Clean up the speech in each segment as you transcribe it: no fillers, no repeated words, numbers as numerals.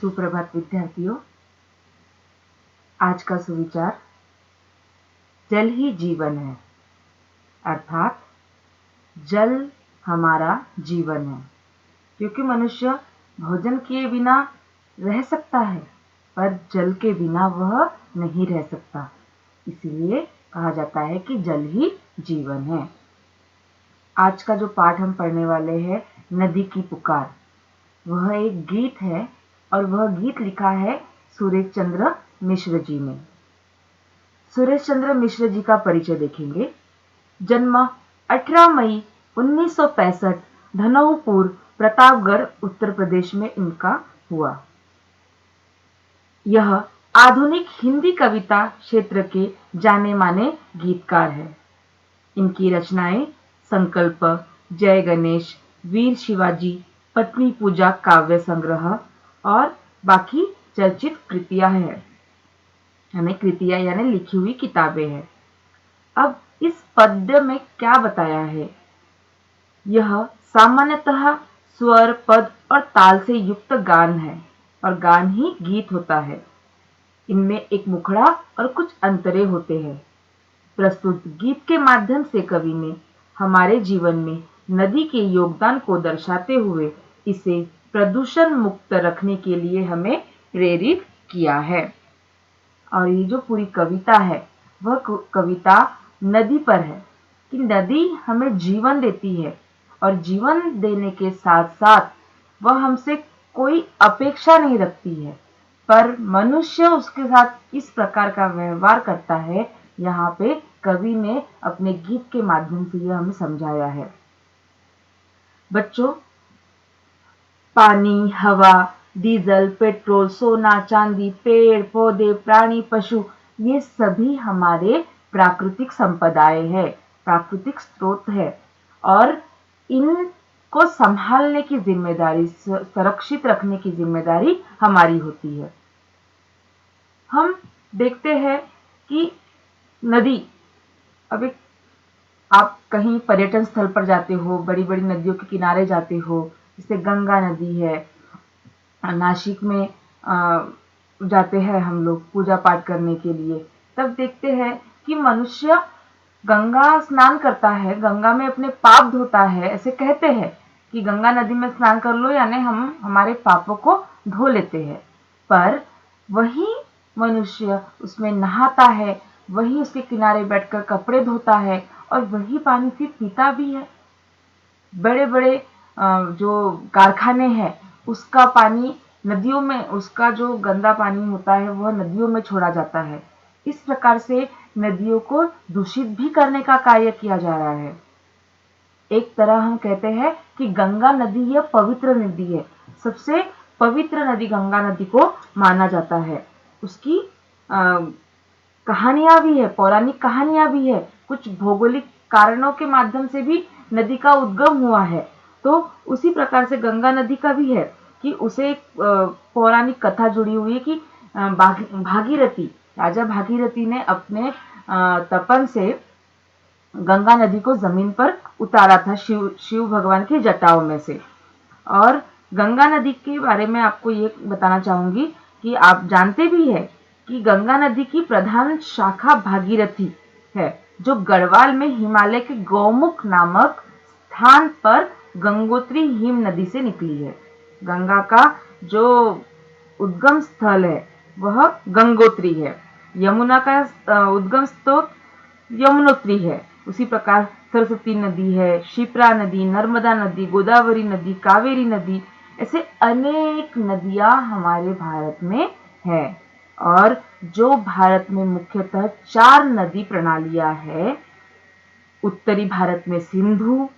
सुप्रभात विद्यार्थियों। आज का सुविचार जल ही जीवन है, अर्थात जल हमारा जीवन है। क्योंकि मनुष्य भोजन किए बिना रह सकता है, पर जल के बिना वह नहीं रह सकता। इसीलिए कहा जाता है कि जल ही जीवन है। आज का जो पाठ हम पढ़ने वाले हैं, नदी की पुकार, वह एक गीत है और वह गीत लिखा है सुरेश चंद्र मिश्र जी ने। सुरेश चंद्र मिश्र जी का परिचय देखेंगे। जन्म 18 मई 1965 धनौपुर, प्रतापगढ़, उत्तर प्रदेश में इनका हुआ। यह आधुनिक हिंदी कविता क्षेत्र के जाने माने गीतकार है। इनकी रचनाएं संकल्प, जय गणेश, वीर शिवाजी, पत्नी पूजा काव्य संग्रह और बाकी चर्चित कृतियां हैं, यानी लिखी हुई किताबें हैं। अब इस पद्य में क्या बताया है? यह सामान्यतः स्वर, पद और ताल से युक्त गान है और गान ही गीत होता है। इनमें एक मुखड़ा और कुछ अंतरे होते हैं। प्रस्तुत गीत के माध्यम से कवि ने हमारे जीवन में नदी के योगदान को दर्शाते हुए इसे प्रदूषण मुक्त रखने के लिए हमें प्रेरित किया है। और ये जो पूरी कविता है, वह कविता नदी पर है कि नदी हमें जीवन देती है और जीवन देने के साथ साथ वह हमसे कोई अपेक्षा नहीं रखती है, पर मनुष्य उसके साथ इस प्रकार का व्यवहार करता है। यहाँ पे कवि ने अपने गीत के माध्यम से यह हमें समझाया है। बच्चों, पानी, हवा, डीजल, पेट्रोल, सोना, चांदी, पेड़ पौधे, प्राणी, पशु, ये सभी हमारे प्राकृतिक संपदाएं हैं, प्राकृतिक स्रोत है और इनको संभालने की जिम्मेदारी, सुरक्षित रखने की जिम्मेदारी हमारी होती है। हम देखते हैं कि नदी, अभी आप कहीं पर्यटन स्थल पर जाते हो, बड़ी बड़ी नदियों के किनारे जाते हो, जैसे गंगा नदी है, नासिक में जाते हैं हम लोग पूजा पाठ करने के लिए, तब देखते हैं कि मनुष्य गंगा स्नान करता है, गंगा में अपने पाप धोता है। ऐसे कहते हैं कि गंगा नदी में स्नान कर लो, यानी हम हमारे पापों को धो लेते हैं। पर वही मनुष्य उसमें नहाता है, वही उसके किनारे बैठकर कपड़े धोता है और वही पानी फिर पीता भी है। बड़े बड़े जो कारखाने हैं, उसका पानी नदियों में, उसका जो गंदा पानी होता है वह नदियों में छोड़ा जाता है। इस प्रकार से नदियों को दूषित भी करने का कार्य किया जा रहा है। एक तरह हम कहते हैं कि गंगा नदी यह पवित्र नदी है, सबसे पवित्र नदी गंगा नदी को माना जाता है। उसकी कहानियां भी है, पौराणिक कहानियां भी है, कुछ भौगोलिक कारणों के माध्यम से भी नदी का उद्गम हुआ है। तो उसी प्रकार से गंगा नदी का भी है कि उसे एक पौराणिक कथा जुड़ी हुई है कि भागीरथी, राजा भागीरथी ने अपने तपन से गंगा नदी को जमीन पर उतारा था, शिव भगवान की जटाओं में से। और गंगा नदी के बारे में आपको ये बताना चाहूंगी कि आप जानते भी है कि गंगा नदी की प्रधान शाखा भागीरथी है, जो गढ़वाल में हिमालय के गौमुख नामक स्थान पर गंगोत्री हिम नदी से निकली है। गंगा का जो उद्गम स्थल है वह गंगोत्री है। यमुना का उद्गम स्रोत यमुनोत्री है। उसी प्रकार सरस्वती नदी है, शिप्रा नदी, नर्मदा नदी, गोदावरी नदी, कावेरी नदी, ऐसे अनेक नदियां हमारे भारत में है। और जो भारत में मुख्यतः 4 नदी प्रणालियां है, उत्तरी भारत में सिंधु,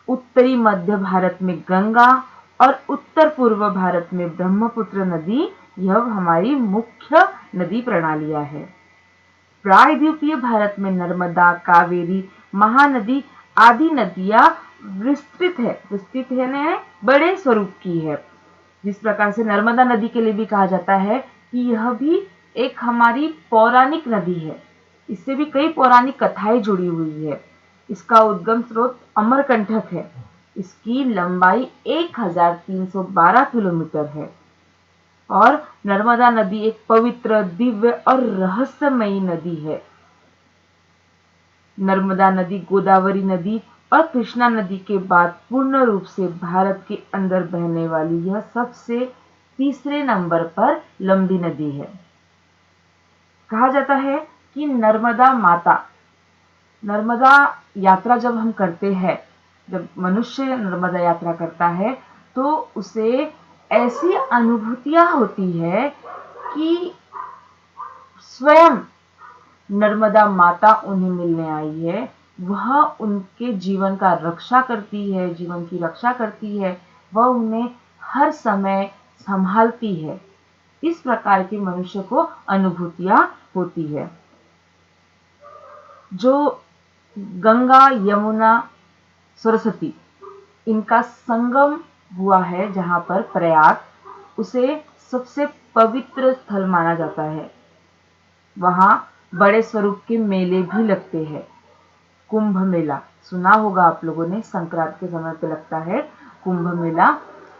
उत्तरी मध्य भारत में गंगा और उत्तर पूर्व भारत में ब्रह्मपुत्र नदी, यह हमारी मुख्य नदी प्रणालियां है। प्रायद्वीपीय भारत में नर्मदा, कावेरी, महानदी आदि नदियां विस्तृत है ने बड़े स्वरूप की है। जिस प्रकार से नर्मदा नदी के लिए भी कहा जाता है कि यह भी एक हमारी पौराणिक नदी है, इससे भी कई पौराणिक कथाएं जुड़ी हुई है। इसका उद्गम स्रोत अमरकंटक है। इसकी लंबाई 1312 किलोमीटर है। और नर्मदा नदी एक पवित्र, दिव्य और रहस्यमयी नदी है। नर्मदा नदी गोदावरी नदी और कृष्णा नदी के बाद पूर्ण रूप से भारत के अंदर बहने वाली यह सबसे तीसरे नंबर पर लंबी नदी है। कहा जाता है कि नर्मदा यात्रा जब हम करते हैं, जब मनुष्य नर्मदा यात्रा करता है तो उसे ऐसी अनुभूतियां होती है कि स्वयं नर्मदा माता उन्हें मिलने आई है। वह उनके जीवन का रक्षा करती है, जीवन की रक्षा करती है। वह उन्हें हर समय संभालती है। इस प्रकार की मनुष्य को अनुभूतियां होती है। जो गंगा, यमुना, सरस्वती इनका संगम हुआ है, जहां पर प्रयाग, उसे सबसे पवित्र स्थल माना जाता है। वहां बड़े स्वरूप के मेले भी लगते हैं। कुंभ मेला सुना होगा आप लोगों ने, संक्रांत के समय पे लगता है कुंभ मेला।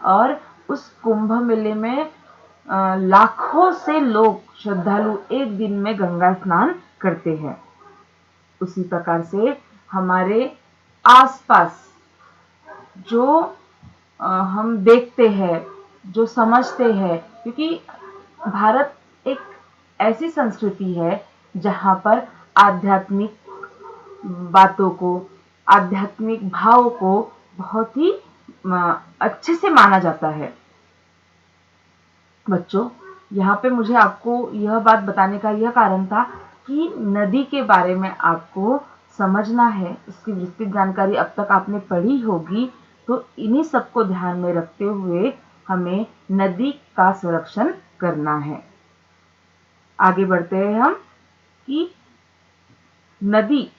और उस कुंभ मेले में लाखों से लोग, श्रद्धालु एक दिन में गंगा स्नान करते हैं। उसी प्रकार से हमारे आसपास जो हम देखते हैं, जो समझते हैं, क्योंकि भारत एक ऐसी संस्कृति है जहां पर आध्यात्मिक बातों को, आध्यात्मिक भाव को बहुत ही अच्छे से माना जाता है। बच्चों, यहाँ पे मुझे आपको यह बात बताने का यह कारण था कि नदी के बारे में आपको समझना है, इसकी विस्तृत जानकारी अब तक आपने पढ़ी होगी, तो इन्हीं सबको ध्यान में रखते हुए हमें नदी का संरक्षण करना है। आगे बढ़ते हैं हम कि नदी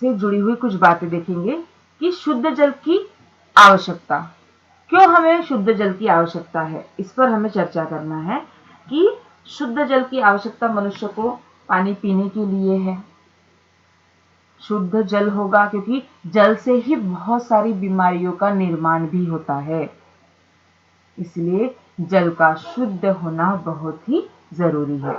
से जुड़ी हुई कुछ बातें देखेंगे कि शुद्ध जल की आवश्यकता, क्यों हमें शुद्ध जल की आवश्यकता है, इस पर हमें चर्चा करना है कि शुद्ध जल की आवश्यकता मनुष्य को पानी पीने के लिए है। शुद्ध जल होगा क्योंकि जल से ही बहुत सारी बीमारियों का निर्माण भी होता है। इसलिए जल का शुद्ध होना बहुत ही जरूरी है।